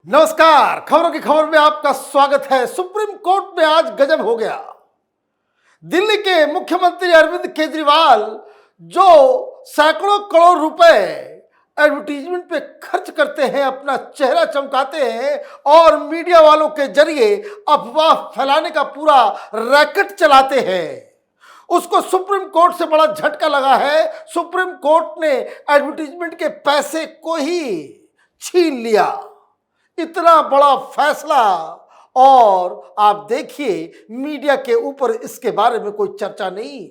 नमस्कार। खबरों की खबर में आपका स्वागत है। सुप्रीम कोर्ट में आज गजब हो गया। दिल्ली के मुख्यमंत्री अरविंद केजरीवाल जो सैकड़ों करोड़ रुपए एडवर्टीजमेंट पे खर्च करते हैं, अपना चेहरा चमकाते हैं और मीडिया वालों के जरिए अफवाह फैलाने का पूरा रैकेट चलाते हैं, उसको सुप्रीम कोर्ट से बड़ा झटका लगा है। सुप्रीम कोर्ट ने एडवर्टीजमेंट के पैसे को ही छीन लिया। इतना बड़ा फैसला, और आप देखिए मीडिया के ऊपर इसके बारे में कोई चर्चा नहीं।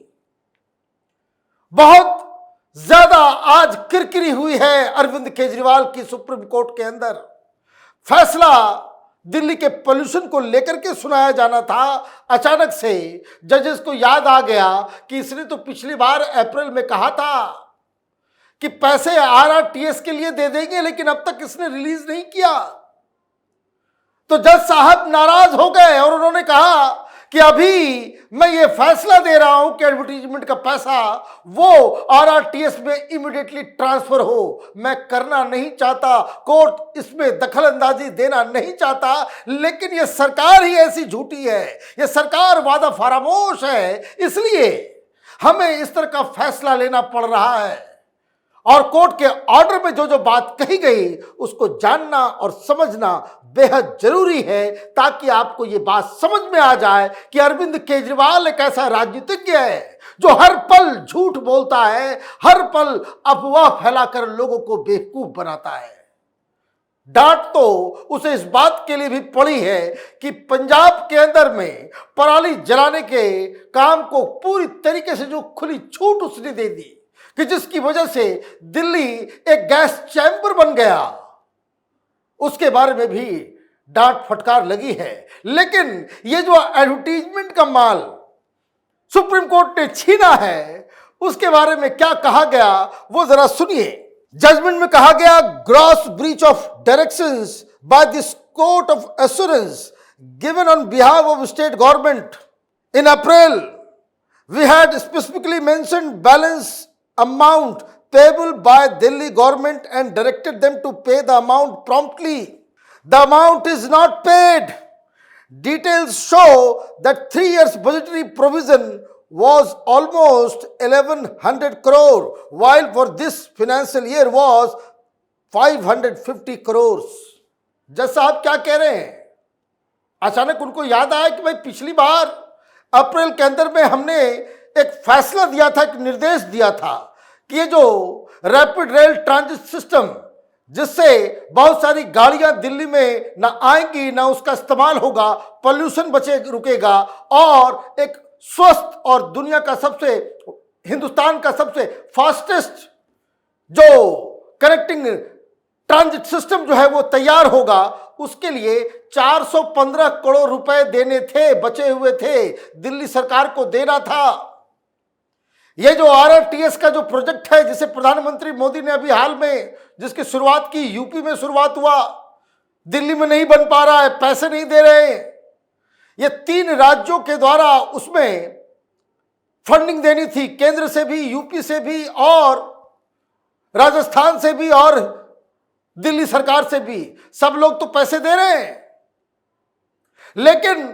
बहुत ज्यादा आज किरकिरी हुई है अरविंद केजरीवाल की सुप्रीम कोर्ट के अंदर। फैसला दिल्ली के पोल्यूशन को लेकर के सुनाया जाना था। अचानक से जजेस को याद आ गया कि इसने तो पिछली बार अप्रैल में कहा था कि पैसे आरआरटीएस के लिए दे देंगे, लेकिन अब तक इसने रिलीज नहीं किया। तो जज साहब नाराज हो गए और उन्होंने कहा कि अभी मैं ये फैसला दे रहा हूं कि एडवर्टीजमेंट का पैसा वो आरआरटीएस में इमीडिएटली ट्रांसफर हो। मैं करना नहीं चाहता, कोर्ट इसमें दखल अंदाजी देना नहीं चाहता, लेकिन ये सरकार ही ऐसी झूठी है, ये सरकार वादा फरामोश है, इसलिए हमें इस तरह का फैसला लेना पड़ रहा है। और कोर्ट के ऑर्डर में जो जो बात कही गई उसको जानना और समझना बेहद जरूरी है, ताकि आपको ये बात समझ में आ जाए कि अरविंद केजरीवाल एक ऐसा राजनीतिज्ञ है जो हर पल झूठ बोलता है, हर पल अफवाह फैलाकर लोगों को बेवकूफ बनाता है। डांट तो उसे इस बात के लिए भी पड़ी है कि पंजाब के अंदर में पराली जलाने के काम को पूरी तरीके से जो खुली छूट उसने दे दी, कि जिसकी वजह से दिल्ली एक गैस चैम्बर बन गया, उसके बारे में भी डांट फटकार लगी है। लेकिन ये जो एडवर्टीजमेंट का माल सुप्रीम कोर्ट ने छीना है, उसके बारे में क्या कहा गया वो जरा सुनिए। जजमेंट में कहा गया, gross breach of directions by this court of assurance given on behalf of state government in April we had specifically mentioned balance amount payable by Delhi government and directed them to pay the amount promptly. The amount is not paid. Details show that 3 years budgetary provision was almost 1100 crore, while for this financial year was 550 crores. जज साहब क्या कह रहे हैं? अचानक उनको याद आया कि भाई पिछली बार अप्रैल के अंदर में हमने एक फैसला दिया था, एक निर्देश दिया था कि ये जो रैपिड रेल ट्रांजिट सिस्टम, जिससे बहुत सारी गाड़ियां दिल्ली में ना आएंगी ना उसका इस्तेमाल होगा, पोल्यूशन रुकेगा और एक स्वस्थ और दुनिया का हिंदुस्तान का सबसे फास्टेस्ट जो कनेक्टिंग ट्रांजिट सिस्टम जो है वो तैयार होगा। उसके लिए 415 करोड़ रुपए देने थे, बचे हुए थे, दिल्ली सरकार को देना था। ये जो आरआरटीएस का जो प्रोजेक्ट है, जिसे प्रधानमंत्री मोदी ने अभी हाल में जिसकी शुरुआत की, यूपी में शुरुआत हुआ, दिल्ली में नहीं बन पा रहा है, पैसे नहीं दे रहे। ये 3 राज्यों के द्वारा उसमें फंडिंग देनी थी, केंद्र से भी, यूपी से भी और राजस्थान से भी और दिल्ली सरकार से भी। सब लोग तो पैसे दे रहे हैं, लेकिन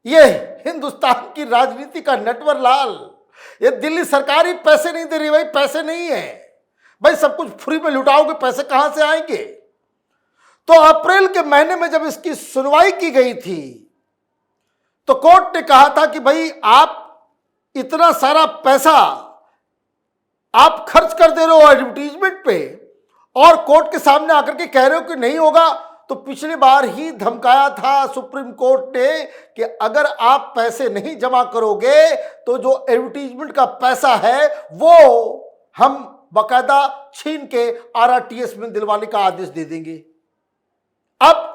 ये हिंदुस्तान की राजनीति का नटवर लाल, ये दिल्ली सरकार ही पैसे नहीं दे रही। भाई पैसे नहीं है, भाई सब कुछ फ्री में लुटाओगे, पैसे कहां से आएंगे? तो अप्रैल के महीने में जब इसकी सुनवाई की गई थी तो कोर्ट ने कहा था कि भाई आप इतना सारा पैसा आप खर्च कर दे रहे हो एडवर्टीजमेंट पे, और कोर्ट के सामने आकर के कह रहे हो कि नहीं होगा। तो पिछली बार ही धमकाया था सुप्रीम कोर्ट ने कि अगर आप पैसे नहीं जमा करोगे तो जो एडवर्टीजमेंट का पैसा है वो हम बकायदा छीन के आरआरटीएस में दिलवाने का आदेश दे देंगे। अब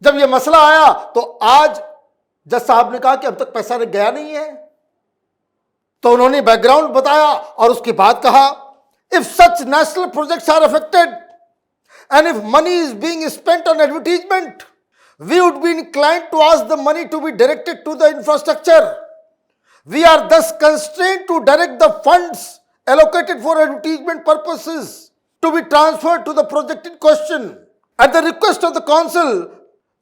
जब ये मसला आया तो आज जज साहब ने कहा कि अब तक पैसा गया नहीं है, तो उन्होंने बैकग्राउंड बताया और उसके बाद कहा, if such national projects are affected and if money is being spent on advertisement, we would be inclined to ask the money to be directed to the infrastructure. We are thus constrained to direct the funds allocated for advertisement purposes to be transferred to the project in question. At the request of the council,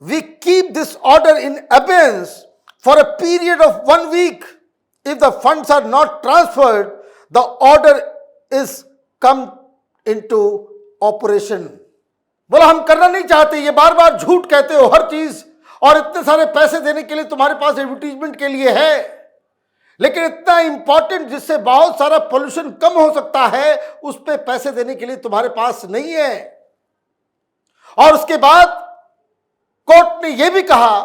we keep this order in abeyance for a period of 1 week. If the funds are not transferred, the order is come into operation. बोला हम करना नहीं चाहते, ये बार बार झूठ कहते हो हर चीज, और इतने सारे पैसे देने के लिए तुम्हारे पास एडवर्टीजमेंट के लिए है, लेकिन इतना इंपॉर्टेंट जिससे बहुत सारा पोल्यूशन कम हो सकता है उस पे पैसे देने के लिए तुम्हारे पास नहीं है। और उसके बाद कोर्ट ने यह भी कहा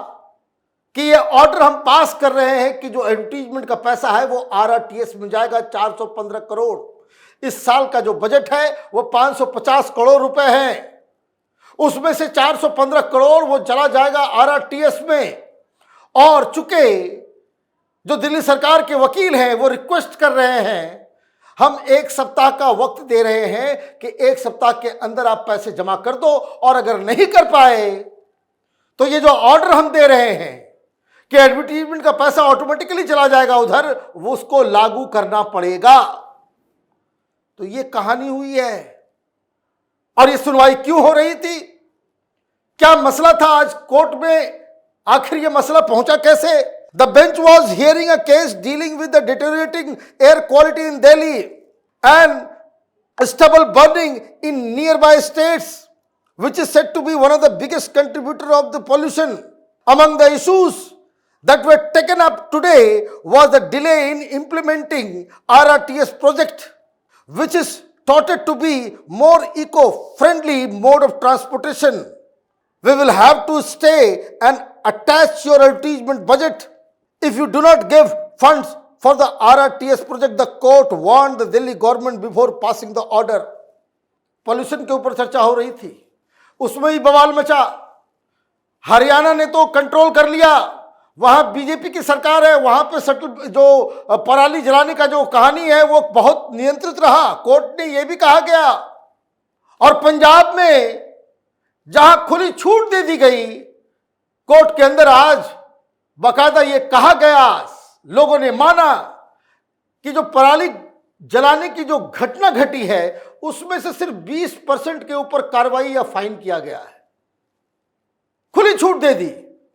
कि ये ऑर्डर हम पास कर रहे हैं कि जो एडवर्टीजमेंट का पैसा है वो आरआरटीएस में जाएगा 415 करोड़। इस साल का जो बजट है वो 550 करोड़ रुपए है, उसमें से 415 करोड़ वो चला जाएगा आरआरटीएस में। और चूंकि जो दिल्ली सरकार के वकील हैं वो रिक्वेस्ट कर रहे हैं, हम 1 सप्ताह का वक्त दे रहे हैं कि 1 सप्ताह के अंदर आप पैसे जमा कर दो, और अगर नहीं कर पाए तो ये जो ऑर्डर हम दे रहे हैं कि एडवर्टीजमेंट का पैसा ऑटोमेटिकली चला जाएगा उधर, वो उसको लागू करना पड़ेगा। तो ये कहानी हुई है। और ये सुनवाई क्यों हो रही थी, क्या मसला था आज कोर्ट में, आखिर ये मसला पहुंचा कैसे? The bench was hearing a case dealing with the deteriorating air quality in Delhi and stubble burning in nearby states, which is said to be one of the biggest contributor of the pollution. Among the issues that were taken up today was the delay in implementing RRTS project, which is touted to be more eco-friendly mode of transportation. We will have to stay and attach your advertisement budget if you do not give funds for the RRTS project, the court warned the Delhi government before passing the order. Pollution के ऊपर चर्चा हो रही थी, उसमें ही बवाल मचा। हरियाणा ने तो कंट्रोल कर लिया, वहां बीजेपी की सरकार है, वहां पे सटल जो पराली जलाने का जो कहानी है वो बहुत नियंत्रित रहा, कोर्ट ने यह भी कहा गया। और पंजाब में जहां खुली छूट दे दी गई, कोर्ट के अंदर आज बाकायदा ये कहा गया, लोगों ने माना कि जो पराली जलाने की जो घटना घटी है उसमें से सिर्फ 20% के ऊपर कार्रवाई या फाइन किया गया है। खुली छूट दे दी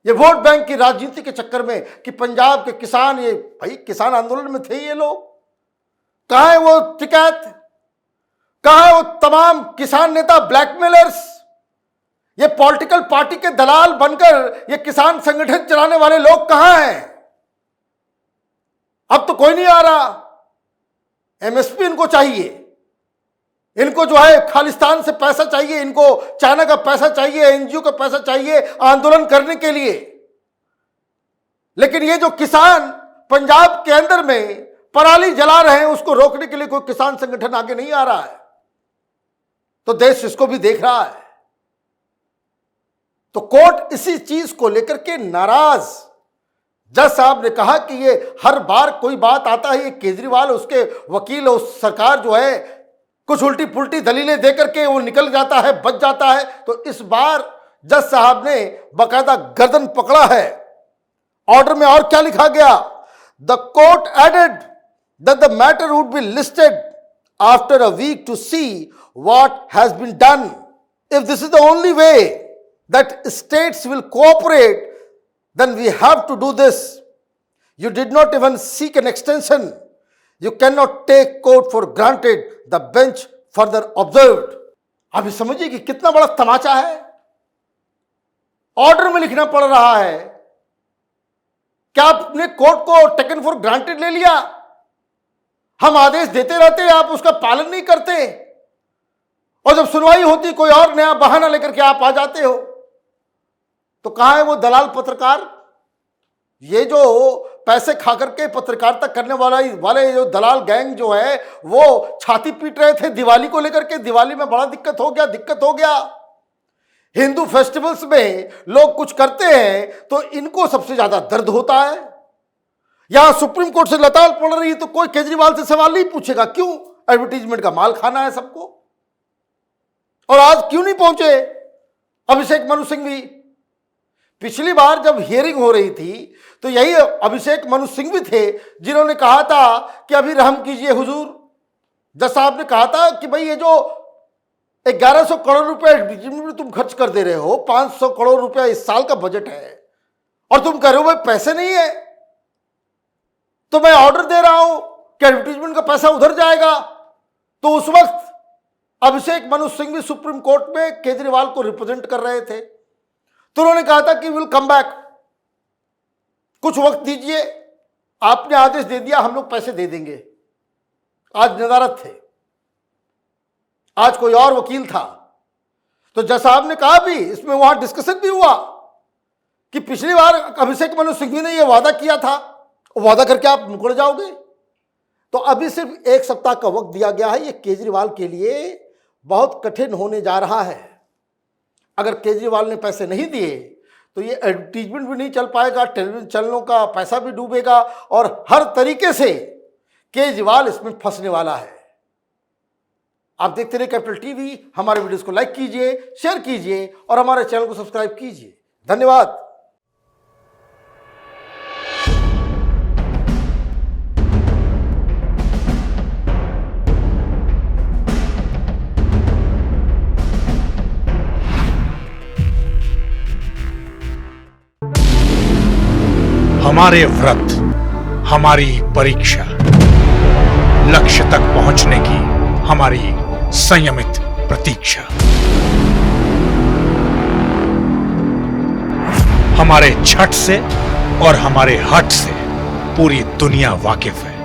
ये वोट बैंक की राजनीति के चक्कर में कि पंजाब के किसान, ये भाई किसान आंदोलन में थे ये लोग, कहां है वो टिकैत, कहां है वो तमाम किसान नेता ब्लैकमेलर्स, ये पॉलिटिकल पार्टी के दलाल बनकर ये किसान संगठन चलाने वाले लोग कहां हैं? अब तो कोई नहीं आ रहा। एमएसपी इनको चाहिए, इनको जो है खालिस्तान से पैसा चाहिए, इनको चाइना का पैसा चाहिए, एनजीओ का पैसा चाहिए आंदोलन करने के लिए। लेकिन ये जो किसान पंजाब के अंदर में पराली जला रहे हैं उसको रोकने के लिए कोई किसान संगठन आगे नहीं आ रहा है, तो देश इसको भी देख रहा है। तो कोर्ट इसी चीज को लेकर के नाराज। जज साहब ने कहा कि ये हर बार कोई बात आता है, ये केजरीवाल उसके वकील उस सरकार जो है कुछ उल्टी पुल्टी दलीलें देकर के वो निकल जाता है, बच जाता है। तो इस बार जज साहब ने बाकायदा गर्दन पकड़ा है। ऑर्डर में और क्या लिखा गया? The court added that the matter would be listed after a week to see what has been done. If this is the only way that states will cooperate, then we have to do this. You did not even seek an extension. You cannot take court for granted, the bench further observed. अभी समझिए कि कितना बड़ा तमाचा है। Order में लिखना पड़ रहा है। क्या आपने कोर्ट को टेकन फॉर ग्रांटेड ले लिया? हम आदेश देते रहते हैं, आप उसका पालन नहीं करते, और जब सुनवाई होती कोई और नया बहाना लेकर के आप आ जाते हो। तो कहां है वो दलाल पत्रकार? ये जो पैसे खा करके पत्रकारिता करने वाले जो दलाल गैंग जो है वो छाती पीट रहे थे दिवाली को लेकर के। दिवाली में बड़ा दिक्कत हो गया। हिंदू फेस्टिवल्स में लोग कुछ करते हैं तो इनको सबसे ज्यादा दर्द होता है। यहां सुप्रीम कोर्ट से लताल पड़ रही है तो कोई केजरीवाल से सवाल नहीं पूछेगा, क्यों? एडवर्टीजमेंट का माल खाना है सबको। और आज क्यों नहीं पहुंचे अभिषेक मनु सिंघवी? पिछली बार जब हियरिंग हो रही थी तो यही अभिषेक मनु सिंघवी थे जिन्होंने कहा था कि अभी रहम कीजिए हुजूर। जज साहब ने कहा था कि भाई ये जो 1100 करोड़ रुपए एडवर्टीजमेंट में तुम खर्च कर दे रहे हो, 500 करोड़ रुपया इस साल का बजट है, और तुम कह रहे हो भाई पैसे नहीं है। तो मैं ऑर्डर दे रहा हूं कि एडवर्टीजमेंट का पैसा उधर जाएगा। तो उस वक्त अभिषेक मनु सिंह भी सुप्रीम कोर्ट में केजरीवाल को रिप्रेजेंट कर रहे थे, तो उन्होंने कहा था कि विल कम बैक, कुछ वक्त दीजिए। आपने आदेश दे दिया, हम लोग पैसे दे देंगे। आज नदारत थे, आज कोई और वकील था। तो जज साहब ने कहा भी, इसमें वहां डिस्कशन भी हुआ कि पिछली बार अभिषेक मनु सिंघवी ने यह वादा किया था, वादा करके आप मुकर जाओगे। तो अभी सिर्फ 1 सप्ताह का वक्त दिया गया है। ये केजरीवाल के लिए बहुत कठिन होने जा रहा है। अगर केजरीवाल ने पैसे नहीं दिए तो ये एडवर्टीजमेंट भी नहीं चल पाएगा, टेलीविजन चैनलों का पैसा भी डूबेगा, और हर तरीके से केजरीवाल इसमें फंसने वाला है। आप देखते रहिए कैपिटल टीवी। हमारे वीडियोस को लाइक कीजिए, शेयर कीजिए और हमारे चैनल को सब्सक्राइब कीजिए। धन्यवाद। हमारे व्रत, हमारी परीक्षा, लक्ष्य तक पहुंचने की हमारी संयमित प्रतीक्षा। हमारे छठ से और हमारे हठ से पूरी दुनिया वाकिफ है।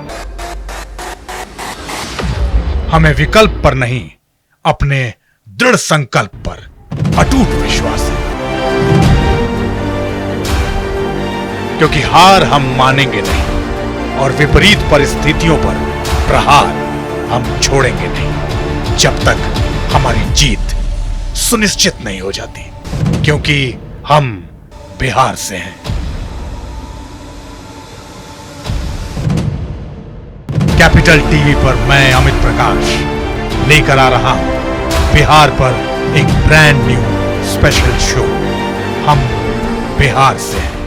हमें विकल्प पर नहीं, अपने दृढ़ संकल्प पर अटूट विश्वास है, क्योंकि हार हम मानेंगे नहीं और विपरीत परिस्थितियों पर प्रहार हम छोड़ेंगे नहीं, जब तक हमारी जीत सुनिश्चित नहीं हो जाती, क्योंकि हम बिहार से हैं। कैपिटल टीवी पर मैं अमित प्रकाश लेकर आ रहा हूं बिहार पर एक ब्रांड न्यू स्पेशल शो। हम बिहार से हैं।